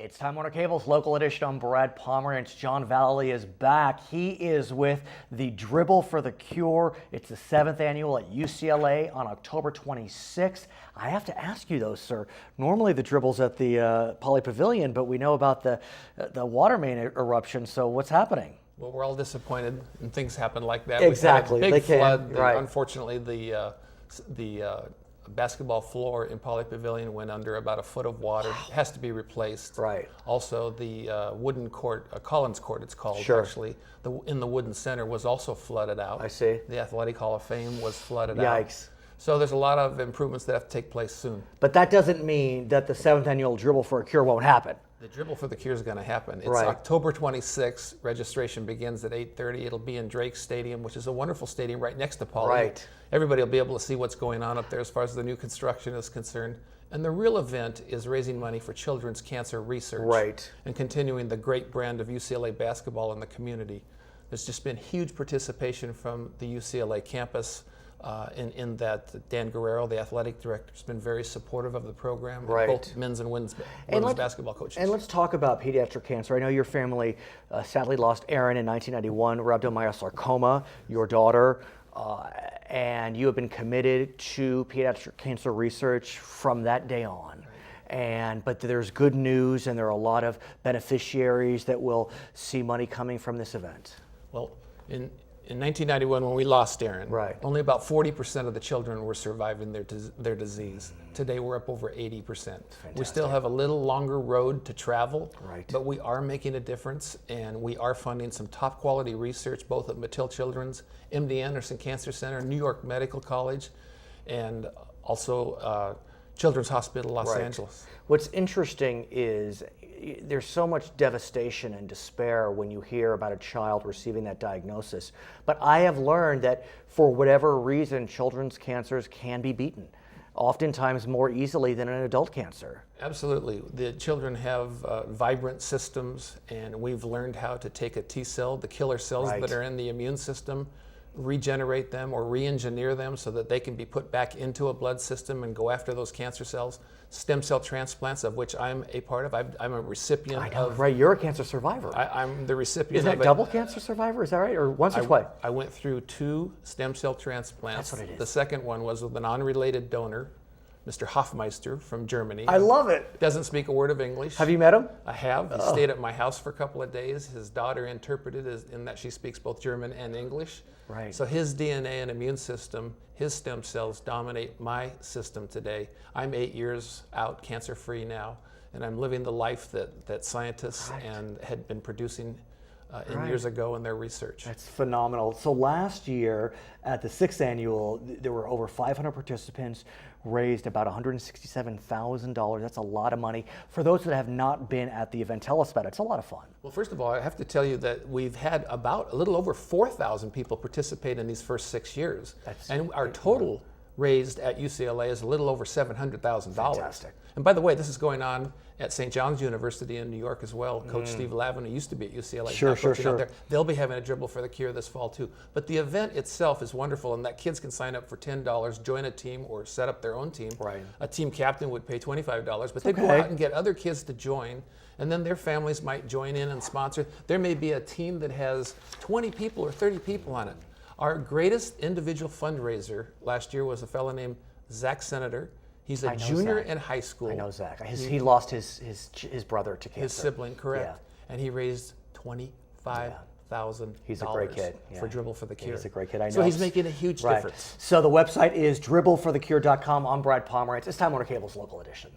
It's Time Warner Cable's local edition. I'm Brad Pomerance. John Vallely is back. He is with the Dribble for the Cure. It's the 7th annual at UCLA on October 26th. I have to ask you though, sir, normally the Dribble's at the Poly Pavilion, but we know about the water main eruption, so what's happening? Well, we're all disappointed, and things happen like that. Exactly. We had a big flood. Right. Unfortunately, the basketball floor in Poly Pavilion went under about a foot of water. It has to be replaced. Right. Also, the wooden court, Collins Court it's called, Sure. actually, in the wooden center was also flooded out. I see. The Athletic Hall of Fame was flooded out. Yikes. So there's a lot of improvements that have to take place soon. But that doesn't mean that the 7th annual Dribble for a Cure won't happen. The Dribble for the Cure is going to happen. It's Right. October 26th. Registration begins at 8:30. It'll be in Drake Stadium, which is a wonderful stadium right next to Poly. Right. Everybody will be able to see what's going on up there as far as the new construction is concerned. And the real event is raising money for children's cancer research. Right. And continuing the great brand of UCLA basketball in the community. There's just been huge participation from the UCLA campus. In that Dan Guerrero, the athletic director, has been very supportive of the program, Right. both men's and women's basketball coaches. And let's talk about pediatric cancer. I know your family sadly lost Erin in 1991, rhabdomyosarcoma, your daughter, and you have been committed to pediatric cancer research from that day on. But there's good news, and there are a lot of beneficiaries that will see money coming from this event. Well, in 1991, when we lost Erin, Right. only about 40% of the children were surviving their disease. Today, we're up over 80%. We still have a little longer road to travel, Right. but we are making a difference, and we are funding some top quality research, both at Mattel Children's, MD Anderson Cancer Center, New York Medical College, and also Children's Hospital Los Right. Angeles. What's interesting is there's so much devastation and despair when you hear about a child receiving that diagnosis. But I have learned that for whatever reason, children's cancers can be beaten, oftentimes more easily than an adult cancer. Absolutely. The children have vibrant systems, and we've learned how to take a T cell, the killer cells Right. that are in the immune system, regenerate them or re-engineer them so that they can be put back into a blood system and go after those cancer cells. Stem cell transplants, of which I'm a part of. I'm a recipient I know, of. right? You're a cancer survivor. I'm the recipient Is that of it. double cancer survivor? Is that right? Or once or twice? I went through 2 stem cell transplants. That's what it is. The second one was with an unrelated donor, Mr. Hofmeister from Germany. I love it. Doesn't speak a word of English. Have you met him? I have. He stayed at my house for a couple of days. His daughter interpreted in that she speaks both German and English. Right. So his DNA and immune system, his stem cells dominate my system today. I'm 8 years out, cancer-free now, and I'm living the life that scientists and had been producing years ago in their research. That's phenomenal. So last year at the 6th annual, there were over 500 participants, raised about $167,000. That's a lot of money. For those that have not been at the event, tell us about it. It's a lot of fun. Well, first of all, I have to tell you that we've had about a little over 4,000 people participate in these first 6 years. And our total raised at UCLA is a little over $700,000. Fantastic. And by the way, this is going on at St. John's University in New York as well. Coach Steve Lavin, who used to be at UCLA, is now coaching out there. They'll be having a Dribble for the Cure this fall too. But the event itself is wonderful, and that kids can sign up for $10, join a team, or set up their own team. Right. A team captain would pay $25, but they go out and get other kids to join, and then their families might join in and sponsor. There may be a team that has 20 people or 30 people on it. Our greatest individual fundraiser last year was a fellow named Zach Senator. He's a junior in high school. I know Zach. He lost his brother to cancer. His sibling, correct. Yeah. And he raised $25,000 He's a great kid. for Dribble for the Cure. He's a great kid. I know. So he's making a huge difference. So the website is dribbleforthecure.com. I'm Brad Pomerance. It's Time Warner Cable's local edition.